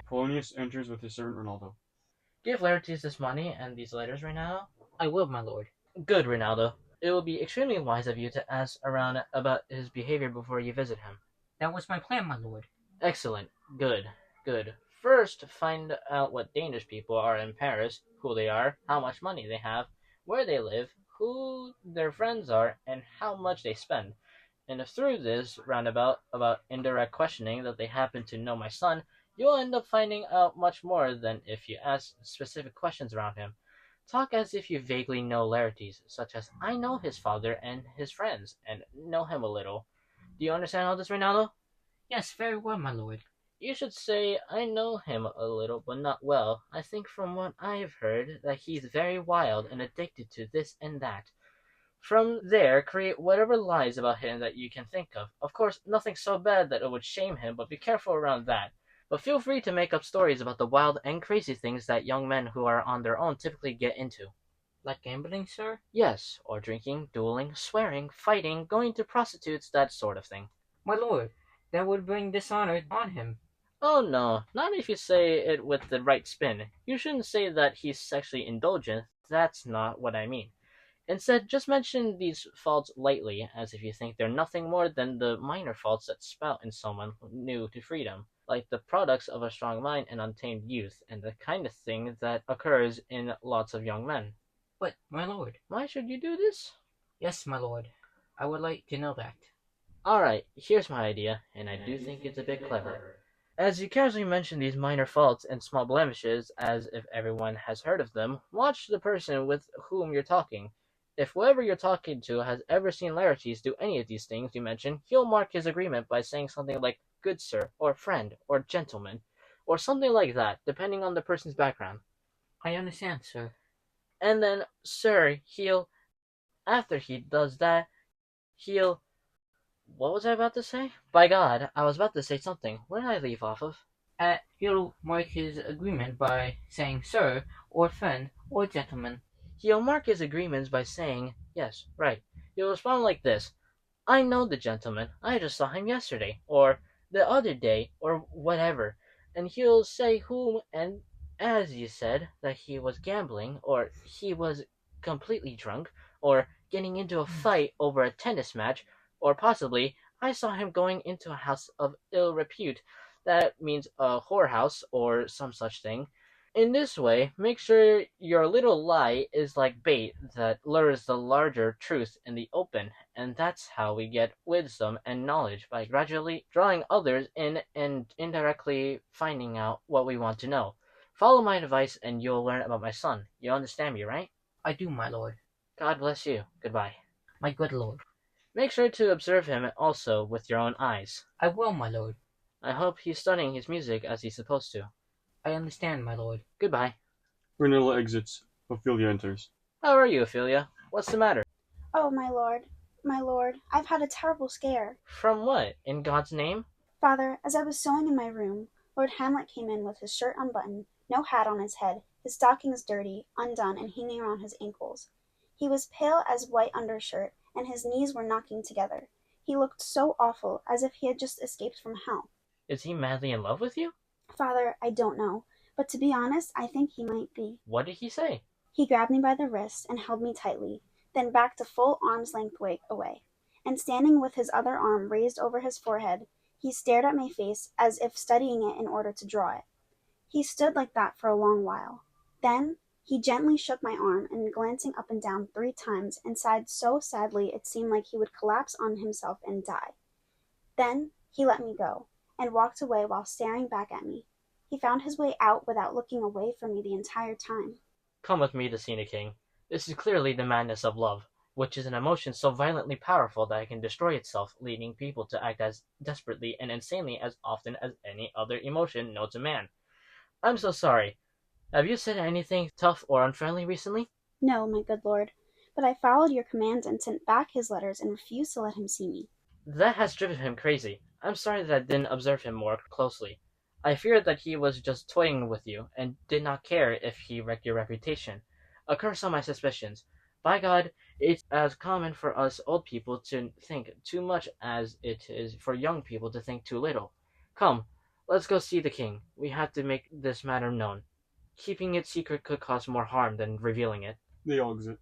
Polonius enters with his servant Ronaldo. Give Laertes this money and these letters, Rinaldo. I will, my lord. Good, Rinaldo. It will be extremely wise of you to ask around about his behavior before you visit him. That was my plan, my lord. Excellent. Good. Good. First, find out what Danish people are in Paris, who they are, how much money they have, where they live, who their friends are, and how much they spend. And if through this roundabout about indirect questioning that they happen to know my son, you'll end up finding out much more than if you ask specific questions around him. Talk as if you vaguely know Laertes, such as I know his father and his friends, and know him a little. Do you understand all this, Rinaldo? Yes, very well, my lord. You should say, I know him a little, but not well. I think from what I've heard that he's very wild and addicted to this and that. From there, create whatever lies about him that you can think of. Of course, nothing so bad that it would shame him, but be careful around that. But feel free to make up stories about the wild and crazy things that young men who are on their own typically get into. Like gambling, sir? Yes, or drinking, dueling, swearing, fighting, going to prostitutes, that sort of thing. My lord, that would bring dishonor on him. Oh no, not if you say it with the right spin. You shouldn't say that he's sexually indulgent. That's not what I mean. Instead, just mention these faults lightly, as if you think they're nothing more than the minor faults that spout in someone new to freedom, like the products of a strong mind and untamed youth, and the kind of thing that occurs in lots of young men. But, my lord. Why should you do this? Yes, my lord. I would like to know that. Alright, here's my idea, and I do think it's a bit clever. As you casually mention these minor faults and small blemishes, as if everyone has heard of them, watch the person with whom you're talking. If whoever you're talking to has ever seen Laertes do any of these things you mention, he'll mark his agreement by saying something like, good sir, or friend, or gentleman, or something like that, depending on the person's background. I understand, sir. And then, sir, after he does that, what was I about to say? By God, I was about to say something. Where did I leave off of? He'll mark his agreement by saying sir, or friend, or gentleman. He'll mark his agreements by saying, yes, right. He'll respond like this. I know the gentleman. I just saw him yesterday, or the other day, or whatever. And he'll say whom, and as you said, that he was gambling, or he was completely drunk, or getting into a fight over a tennis match, or possibly, I saw him going into a house of ill repute. That means a whorehouse, or some such thing. In this way, make sure your little lie is like bait that lures the larger truth in the open, and that's how we get wisdom and knowledge, by gradually drawing others in and indirectly finding out what we want to know. Follow my advice and you'll learn about my son. You understand me, right? I do, my lord. God bless you. Goodbye. My good lord. Make sure to observe him also with your own eyes. I will, my lord. I hope he's studying his music as he's supposed to. I understand, my lord. Goodbye. Renilla exits. Ophelia enters. How are you, Ophelia? What's the matter? Oh, my lord, I've had a terrible scare. From what, in God's name? Father, as I was sewing in my room, Lord Hamlet came in with his shirt unbuttoned, no hat on his head, his stockings dirty, undone, and hanging around his ankles. He was pale as white undershirt, and his knees were knocking together. He looked so awful, as if he had just escaped from hell. Is he madly in love with you? Father, I don't know, but to be honest, I think he might be. What did he say? He grabbed me by the wrist and held me tightly, then backed a full arm's length away, and standing with his other arm raised over his forehead, he stared at my face as if studying it in order to draw it. He stood like that for a long while. Then he gently shook my arm and glancing up and down 3 times and sighed so sadly it seemed like he would collapse on himself and die. Then he let me go and walked away while staring back at me. He found his way out without looking away from me the entire time. Come with me to see the king. This is clearly the madness of love, which is an emotion so violently powerful that it can destroy itself, leading people to act as desperately and insanely as often as any other emotion known to man. I'm so sorry. Have you said anything tough or unfriendly recently? No, my good lord, but I followed your commands and sent back his letters and refused to let him see me. That has driven him crazy. I'm sorry that I didn't observe him more closely. I feared that he was just toying with you, and did not care if he wrecked your reputation. A curse on my suspicions. By God, it's as common for us old people to think too much as it is for young people to think too little. Come, Let's go see the king. We have to make this matter known. Keeping it secret could cause more harm than revealing it. They all exit.